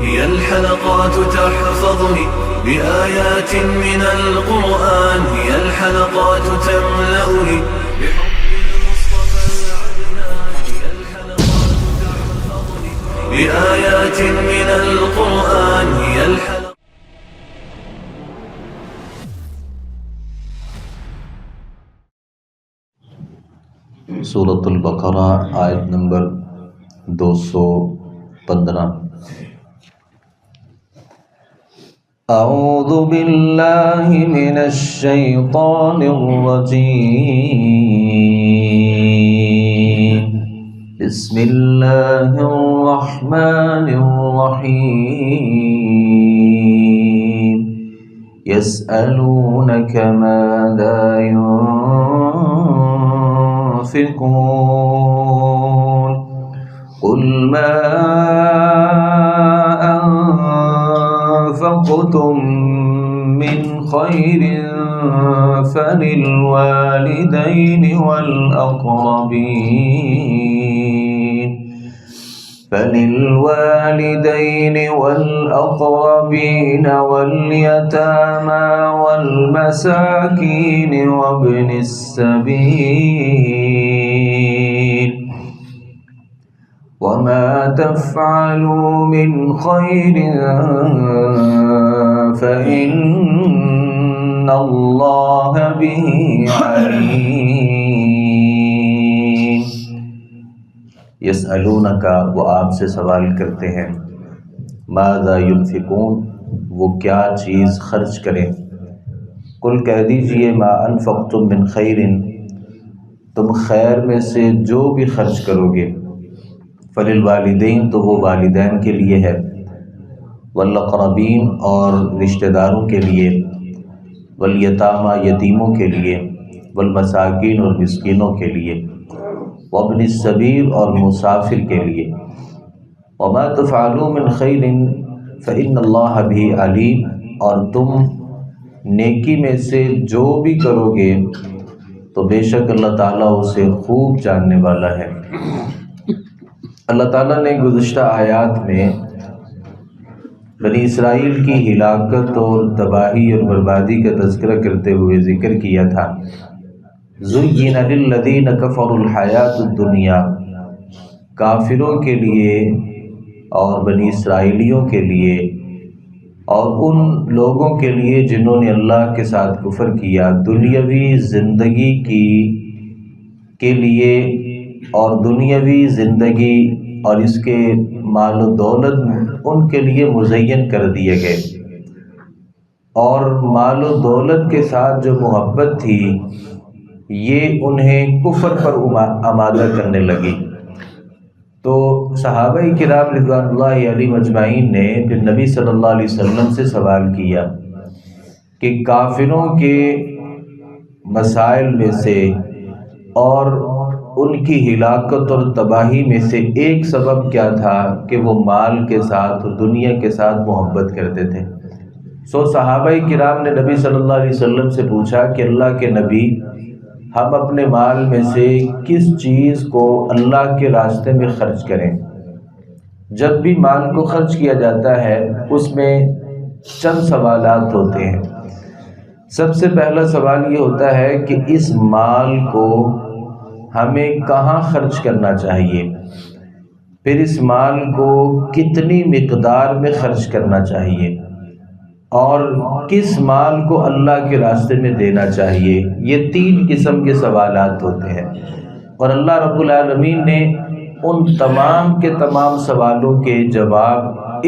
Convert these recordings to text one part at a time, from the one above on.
هي الحلقات تحفظني بآيات من القرآن، هي الحلقات تملأني بحب المصطفى العدنان، هي الحلقات تحفظني بآيات من القرآن، هي الحلقات. سورۃ البقرہ آیت نمبر 215۔ اعوذ باللہ من الشیطان الرجیم، بسم اللہ الرحمن الرحیم۔ یسألونک ماذا ينفقون قل ما أنفقتم من خير فللوالدين والأقربين واليتامى والمساكين وابن السبيل، وما تفعلوا من خير فإن الله به عليم۔ یسألونک، وہ آپ سے سوال کرتے ہیں، ماذا ينفقون، وہ کیا چیز خرچ کریں۔ قل کہہ دیجئے، ما انفقتم من خیر، تم خیر میں سے جو بھی خرچ کرو گے، فللوالدین، تو وہ والدین کے لیے ہے، والاقربین، اور رشتہ داروں کے لیے، والیتامى، یتیموں کے لیے، والمساکین، اور مسکینوں کے لیے، وابن السبیل، اور مسافر کے لیے۔ وما تفعلوا من خیر فإن اللہ به علیم، اور تم نیکی میں سے جو بھی کرو گے تو بے شک اللہ تعالیٰ اسے خوب جاننے والا ہے۔ اللہ تعالیٰ نے گزشتہ آیات میں بنی اسرائیل کی ہلاکت اور تباہی اور بربادی کا تذکرہ کرتے ہوئے ذکر کیا تھا، زُيِّنَ لِلَّذِينَ كَفَرُوا الْحَيَاةُ الدُّنْيَا، کافروں کے لیے اور بنی اسرائیلیوں کے لیے اور ان لوگوں کے لیے جنہوں نے اللہ کے ساتھ کفر کیا، دنیاوی زندگی کے لیے، اور دنیاوی زندگی اور اس کے مال و دولت ان کے لیے مزین کر دیے گئے، اور مال و دولت کے ساتھ جو محبت تھی یہ انہیں کفر پر آمادہ کرنے لگی۔ تو صحابہ کرام رضوان اللہ علیہم اجمعین نے پھر نبی صلی اللہ علیہ وسلم سے سوال کیا کہ کافروں کے مسائل میں سے اور ان کی ہلاکت اور تباہی میں سے ایک سبب کیا تھا کہ وہ مال کے ساتھ اور دنیا کے ساتھ محبت کرتے تھے۔ صحابہ کرام نے نبی صلی اللہ علیہ وسلم سے پوچھا کہ اللہ کے نبی، ہم اپنے مال میں سے کس چیز کو اللہ کے راستے میں خرچ کریں؟ جب بھی مال کو خرچ کیا جاتا ہے اس میں چند سوالات ہوتے ہیں۔ سب سے پہلا سوال یہ ہوتا ہے کہ اس مال کو ہمیں کہاں خرچ کرنا چاہیے، پھر اس مال کو کتنی مقدار میں خرچ کرنا چاہیے، اور کس مال کو اللہ کے راستے میں دینا چاہیے۔ یہ 3 قسم کے سوالات ہوتے ہیں، اور اللہ رب العالمین نے ان تمام کے تمام سوالوں کے جواب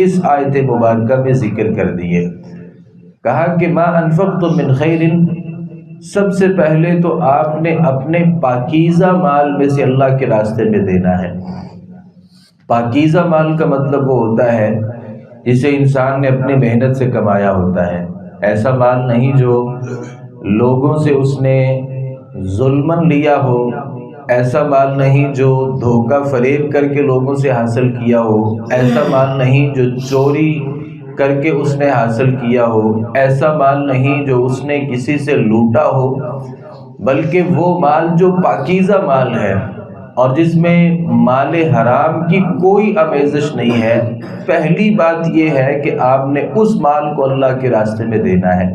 اس آیت مبارکہ میں ذکر کر دیے۔ کہا کہ ما انفقتم من خیر، سب سے پہلے تو آپ نے اپنے پاکیزہ مال میں سے اللہ کے راستے میں دینا ہے۔ پاکیزہ مال کا مطلب وہ ہوتا ہے جسے انسان نے اپنی محنت سے کمایا ہوتا ہے، ایسا مال نہیں جو لوگوں سے اس نے ظلماً لیا ہو، ایسا مال نہیں جو دھوکہ فریب کر کے لوگوں سے حاصل کیا ہو، ایسا مال نہیں جو چوری کر کے اس نے حاصل کیا ہو، ایسا مال نہیں جو اس نے کسی سے لوٹا ہو، بلکہ وہ مال جو پاکیزہ مال ہے اور جس میں مال حرام کی کوئی آمیزش نہیں ہے، پہلی بات یہ ہے کہ آپ نے اس مال کو اللہ کے راستے میں دینا ہے۔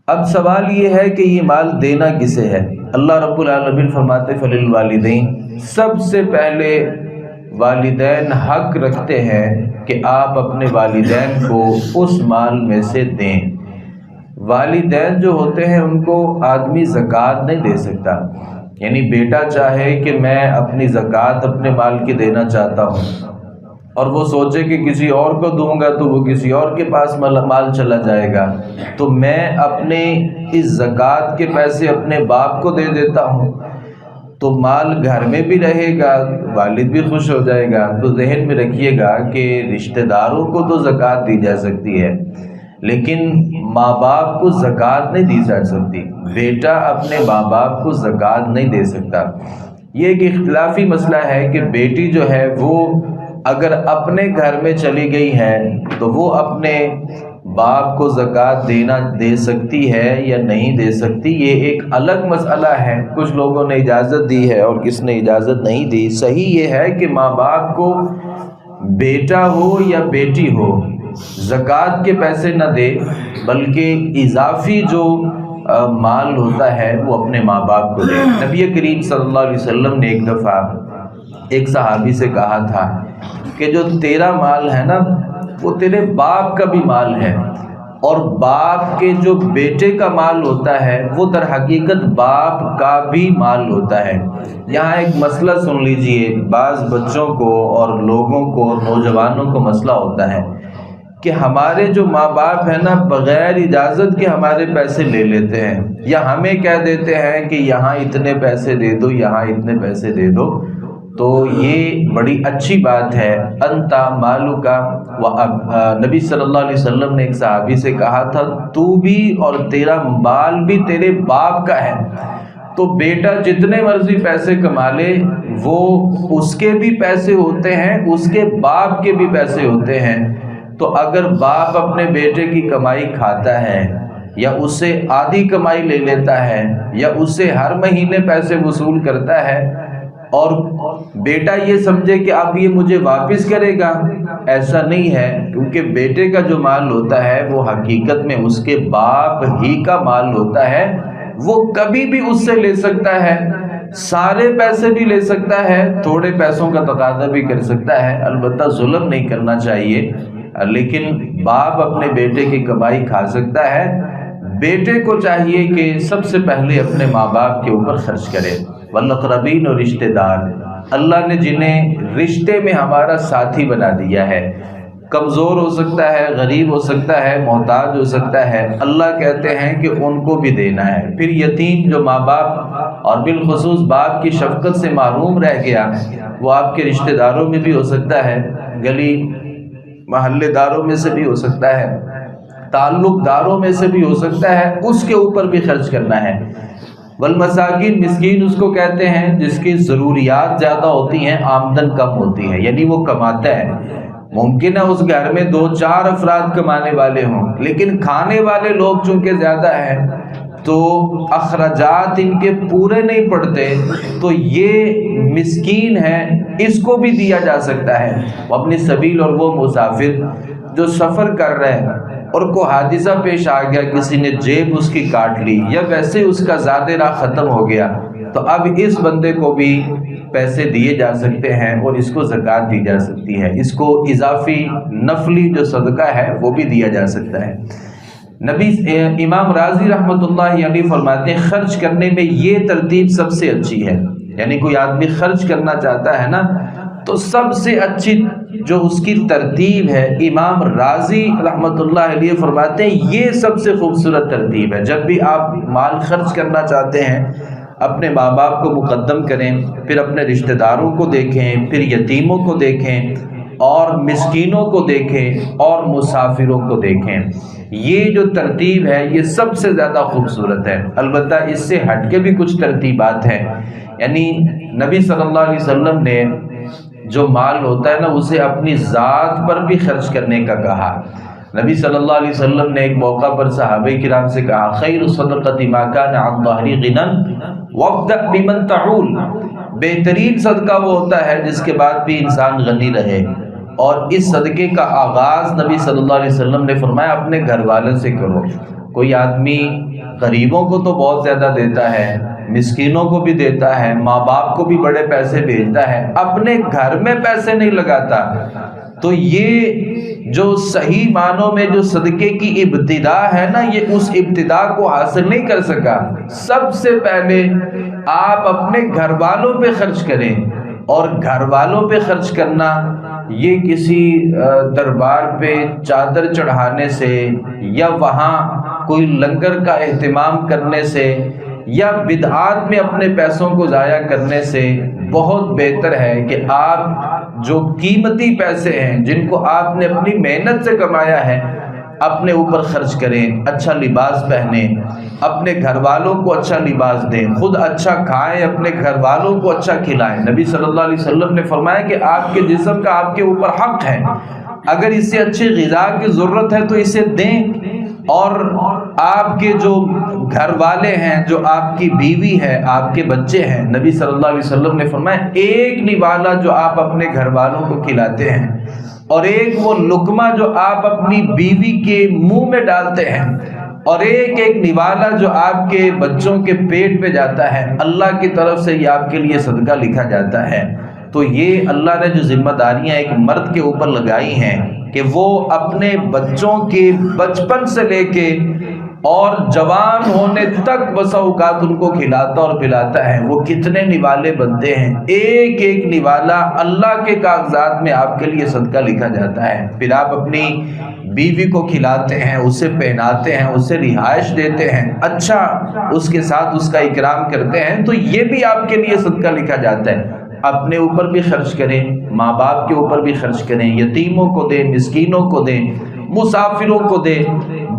اب سوال یہ ہے کہ یہ مال دینا کسے ہے؟ اللہ رب العالمین فرماتے فَلِلْوَالِدَيْنِ، سب سے پہلے والدین حق رکھتے ہیں کہ آپ اپنے والدین کو اس مال میں سے دیں۔ والدین جو ہوتے ہیں ان کو آدمی زکوٰۃ نہیں دے سکتا، یعنی بیٹا چاہے کہ میں اپنی زکوٰۃ اپنے مال کی دینا چاہتا ہوں اور وہ سوچے کہ کسی اور کو دوں گا تو وہ کسی اور کے پاس مال چلا جائے گا، تو میں اپنے اس زکوٰۃ کے پیسے اپنے باپ کو دے دیتا ہوں تو مال گھر میں بھی رہے گا، والد بھی خوش ہو جائے گا۔ تو ذہن میں رکھیے گا کہ رشتہ داروں کو تو زکوٰۃ دی جا سکتی ہے لیکن ماں باپ کو زکوٰۃ نہیں دی جا سکتی، بیٹا اپنے ماں باپ کو زکوٰۃ نہیں دے سکتا۔ یہ ایک اختلافی مسئلہ ہے کہ بیٹی جو ہے وہ اگر اپنے گھر میں چلی گئی ہے تو وہ اپنے باپ کو زکوٰۃ دے سکتی ہے یا نہیں دے سکتی، یہ ایک الگ مسئلہ ہے۔ کچھ لوگوں نے اجازت دی ہے اور کس نے اجازت نہیں دی۔ صحیح یہ ہے کہ ماں باپ کو بیٹا ہو یا بیٹی ہو زکوٰۃ کے پیسے نہ دے، بلکہ اضافی جو مال ہوتا ہے وہ اپنے ماں باپ کو دے۔ نبی کریم صلی اللہ علیہ وسلم نے ایک دفعہ ایک صحابی سے کہا تھا کہ جو تیرا مال ہے نا وہ تیرے باپ کا بھی مال ہے، اور باپ کے جو بیٹے کا مال ہوتا ہے وہ در حقیقت باپ کا بھی مال ہوتا ہے۔ یہاں ایک مسئلہ سن لیجئے، بعض بچوں کو اور لوگوں کو، نوجوانوں کو مسئلہ ہوتا ہے کہ ہمارے جو ماں باپ ہیں نا بغیر اجازت کے ہمارے پیسے لے لیتے ہیں، یا ہمیں کہہ دیتے ہیں کہ یہاں اتنے پیسے دے دو، یہاں اتنے پیسے دے دو۔ تو یہ بڑی اچھی بات ہے۔ انت مالک نبی صلی اللہ علیہ وسلم نے ایک صحابی سے کہا تھا تو بھی اور تیرا مال بھی تیرے باپ کا ہے، تو بیٹا جتنے مرضی پیسے کما لے وہ اس کے بھی پیسے ہوتے ہیں، اس کے باپ کے بھی پیسے ہوتے ہیں۔ تو اگر باپ اپنے بیٹے کی کمائی کھاتا ہے یا اس سے آدھی کمائی لے لیتا ہے یا اس سے ہر مہینے پیسے وصول کرتا ہے اور بیٹا یہ سمجھے کہ اب یہ مجھے واپس کرے گا، ایسا نہیں ہے، کیونکہ بیٹے کا جو مال ہوتا ہے وہ حقیقت میں اس کے باپ ہی کا مال ہوتا ہے۔ وہ کبھی بھی اس سے لے سکتا ہے، سارے پیسے بھی لے سکتا ہے، تھوڑے پیسوں کا تقاضا بھی کر سکتا ہے، البتہ ظلم نہیں کرنا چاہیے، لیکن باپ اپنے بیٹے کی کمائی کھا سکتا ہے۔ بیٹے کو چاہیے کہ سب سے پہلے اپنے ماں باپ کے اوپر خرچ کرے۔ والاقربین، اور رشتہ دار، اللہ نے جنہیں رشتے میں ہمارا ساتھی بنا دیا ہے، کمزور ہو سکتا ہے، غریب ہو سکتا ہے، محتاج ہو سکتا ہے، اللہ کہتے ہیں کہ ان کو بھی دینا ہے۔ پھر یتیم جو ماں باپ اور بالخصوص باپ کی شفقت سے محروم رہ گیا، وہ آپ کے رشتہ داروں میں بھی ہو سکتا ہے، گلی محلے داروں میں سے بھی ہو سکتا ہے، تعلق داروں میں سے بھی ہو سکتا ہے، اس کے اوپر بھی خرچ کرنا ہے۔ والمساکین، مسکین اس کو کہتے ہیں جس کی ضروریات زیادہ ہوتی ہیں، آمدن کم ہوتی ہے، یعنی وہ کماتا ہے، ممکن ہے اس گھر میں 2-4 افراد کمانے والے ہوں لیکن کھانے والے لوگ چونکہ زیادہ ہیں تو اخراجات ان کے پورے نہیں پڑتے، تو یہ مسکین ہے، اس کو بھی دیا جا سکتا ہے۔ وہ اپنی سبیل، اور وہ مسافر جو سفر کر رہے ہیں اور کوئی حادثہ پیش آ گیا، کسی نے جیب اس کی کاٹ لی یا ویسے اس کا زیادہ راہ ختم ہو گیا، تو اب اس بندے کو بھی پیسے دیے جا سکتے ہیں اور اس کو زکوٰۃ دی جا سکتی ہے، اس کو اضافی نفلی جو صدقہ ہے وہ بھی دیا جا سکتا ہے۔ امام راضی رحمۃ اللہ علیہ فرماتے ہیں خرچ کرنے میں یہ ترتیب سب سے اچھی ہے، یعنی کوئی آدمی خرچ کرنا چاہتا ہے نا تو سب سے اچھی جو اس کی ترتیب ہے، امام راضی رحمۃ اللہ علیہ فرماتے ہیں یہ سب سے خوبصورت ترتیب ہے۔ جب بھی آپ مال خرچ کرنا چاہتے ہیں اپنے ماں باپ کو مقدم کریں، پھر اپنے رشتہ داروں کو دیکھیں، پھر یتیموں کو دیکھیں اور مسکینوں کو دیکھیں اور مسافروں کو دیکھیں۔ یہ جو ترتیب ہے یہ سب سے زیادہ خوبصورت ہے۔ البتہ اس سے ہٹ کے بھی کچھ ترتیبات ہیں، یعنی نبی صلی اللہ علیہ وسلم نے جو مال ہوتا ہے نا اسے اپنی ذات پر بھی خرچ کرنے کا کہا۔ نبی صلی اللہ علیہ وسلم نے ایک موقع پر صحابہ کرام سے کہا خیر الصدقۃ ما کان عن ظہر غنی وابدأ بمن تعول، بہترین صدقہ وہ ہوتا ہے جس کے بعد بھی انسان غنی رہے، اور اس صدقے کا آغاز نبی صلی اللہ علیہ وسلم نے فرمایا اپنے گھر والوں سے کرو۔ کوئی آدمی غریبوں کو تو بہت زیادہ دیتا ہے، مسکینوں کو بھی دیتا ہے، ماں باپ کو بھی بڑے پیسے بھیجتا ہے، اپنے گھر میں پیسے نہیں لگاتا، تو یہ جو صحیح معنوں میں جو صدقے کی ابتدا ہے نا، یہ اس ابتدا کو حاصل نہیں کر سکا۔ سب سے پہلے آپ اپنے گھر والوں پہ خرچ کریں، اور گھر والوں پہ خرچ کرنا یہ کسی دربار پہ چادر چڑھانے سے، یا وہاں کوئی لنگر کا اہتمام کرنے سے، یا بدعات میں اپنے پیسوں کو ضائع کرنے سے بہت بہتر ہے کہ آپ جو قیمتی پیسے ہیں جن کو آپ نے اپنی محنت سے کمایا ہے اپنے اوپر خرچ کریں، اچھا لباس پہنیں، اپنے گھر والوں کو اچھا لباس دیں، خود اچھا کھائیں، اپنے گھر والوں کو اچھا کھلائیں۔ نبی صلی اللہ علیہ وسلم نے فرمایا کہ آپ کے جسم کا آپ کے اوپر حق ہے، اگر اسے اچھی غذا کی ضرورت ہے تو اسے دیں، اور آپ کے جو گھر والے ہیں، جو آپ کی بیوی ہے، آپ کے بچے ہیں، نبی صلی اللہ علیہ وسلم نے فرمایا ایک نوالا جو آپ اپنے گھر والوں کو کھلاتے ہیں، اور ایک وہ لقمہ جو آپ اپنی بیوی کے منہ میں ڈالتے ہیں، اور ایک ایک نوالا جو آپ کے بچوں کے پیٹ پہ جاتا ہے، اللہ کی طرف سے یہ آپ کے لیے صدقہ لکھا جاتا ہے۔ تو یہ اللہ نے جو ذمہ داریاں ایک مرد کے اوپر لگائی ہیں کہ وہ اپنے بچوں کے بچپن سے لے کے اور جوان ہونے تک بسا اوقات ان کو کھلاتا اور پلاتا ہے، وہ کتنے نوالے بنتے ہیں، ایک ایک نوالا اللہ کے کاغذات میں آپ کے لیے صدقہ لکھا جاتا ہے۔ پھر آپ اپنی بیوی کو کھلاتے ہیں، اسے پہناتے ہیں، اسے رہائش دیتے ہیں، اچھا اس کے ساتھ اس کا اکرام کرتے ہیں، تو یہ بھی آپ کے لیے صدقہ لکھا جاتا ہے۔ اپنے اوپر بھی خرچ کریں، ماں باپ کے اوپر بھی خرچ کریں، یتیموں کو دیں، مسکینوں کو دیں، مسافروں کو دیں۔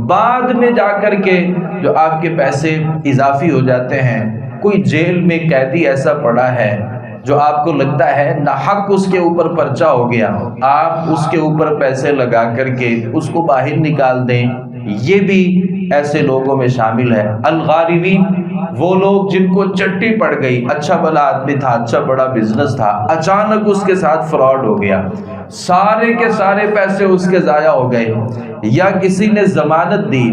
بعد میں جا کر کے جو آپ کے پیسے اضافی ہو جاتے ہیں، کوئی جیل میں قیدی ایسا پڑا ہے جو آپ کو لگتا ہے ناحق اس کے اوپر پرچہ ہو گیا، آپ اس کے اوپر پیسے لگا کر کے اس کو باہر نکال دیں، یہ بھی ایسے لوگوں میں شامل ہے۔ الغارمین، وہ لوگ جن کو چٹی پڑ گئی، اچھا بھلا آدمی تھا، اچھا بڑا بزنس تھا، اچانک اس کے ساتھ فراڈ ہو گیا، سارے کے سارے پیسے اس کے ضائع ہو گئے، یا کسی نے ضمانت دی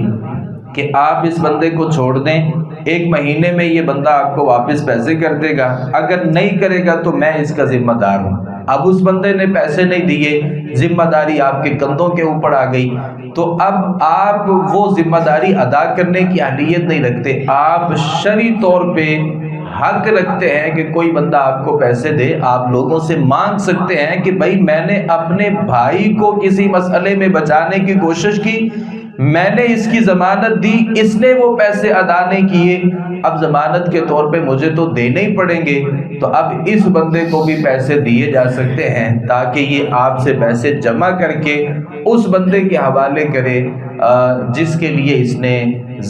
کہ آپ اس بندے کو چھوڑ دیں، 1 مہینے میں یہ بندہ آپ کو واپس پیسے کر دے گا، اگر نہیں کرے گا تو میں اس کا ذمہ دار ہوں۔ اب اس بندے نے پیسے نہیں دیے، ذمہ داری آپ کے کندھوں کے اوپر آ گئی، تو اب آپ وہ ذمہ داری ادا کرنے کی اہلیت نہیں رکھتے، آپ شرعی طور پہ حق رکھتے ہیں کہ کوئی بندہ آپ کو پیسے دے، آپ لوگوں سے مانگ سکتے ہیں کہ بھائی میں نے اپنے بھائی کو کسی مسئلے میں بچانے کی کوشش کی، میں نے اس کی ضمانت دی، اس نے وہ پیسے ادا نہیں کیے، اب ضمانت کے طور پہ مجھے تو دینے ہی پڑیں گے، تو اب اس بندے کو بھی پیسے دیے جا سکتے ہیں تاکہ یہ آپ سے پیسے جمع کر کے اس بندے کے حوالے کرے جس کے لیے اس نے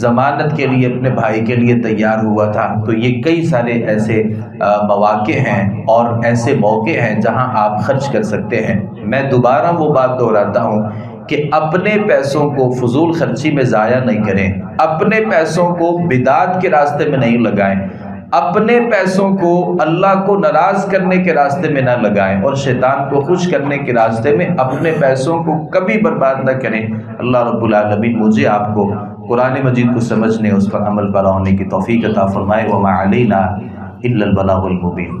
ضمانت کے لیے اپنے بھائی کے لیے تیار ہوا تھا۔ تو یہ کئی سارے ایسے مواقع ہیں اور ایسے موقع ہیں جہاں آپ خرچ کر سکتے ہیں۔ میں دوبارہ وہ بات دہراتا ہوں کہ اپنے پیسوں کو فضول خرچی میں ضائع نہیں کریں، اپنے پیسوں کو بدعات کے راستے میں نہیں لگائیں، اپنے پیسوں کو اللہ کو ناراض کرنے کے راستے میں نہ لگائیں، اور شیطان کو خوش کرنے کے راستے میں اپنے پیسوں کو کبھی برباد نہ کریں۔ اللہ رب العالمین مجھے آپ کو قرآن مجید کو سمجھنے، اس پر عمل پیرا ہونے کی توفیق عطا فرمائے۔ وما علینا الا البلاغ المبین۔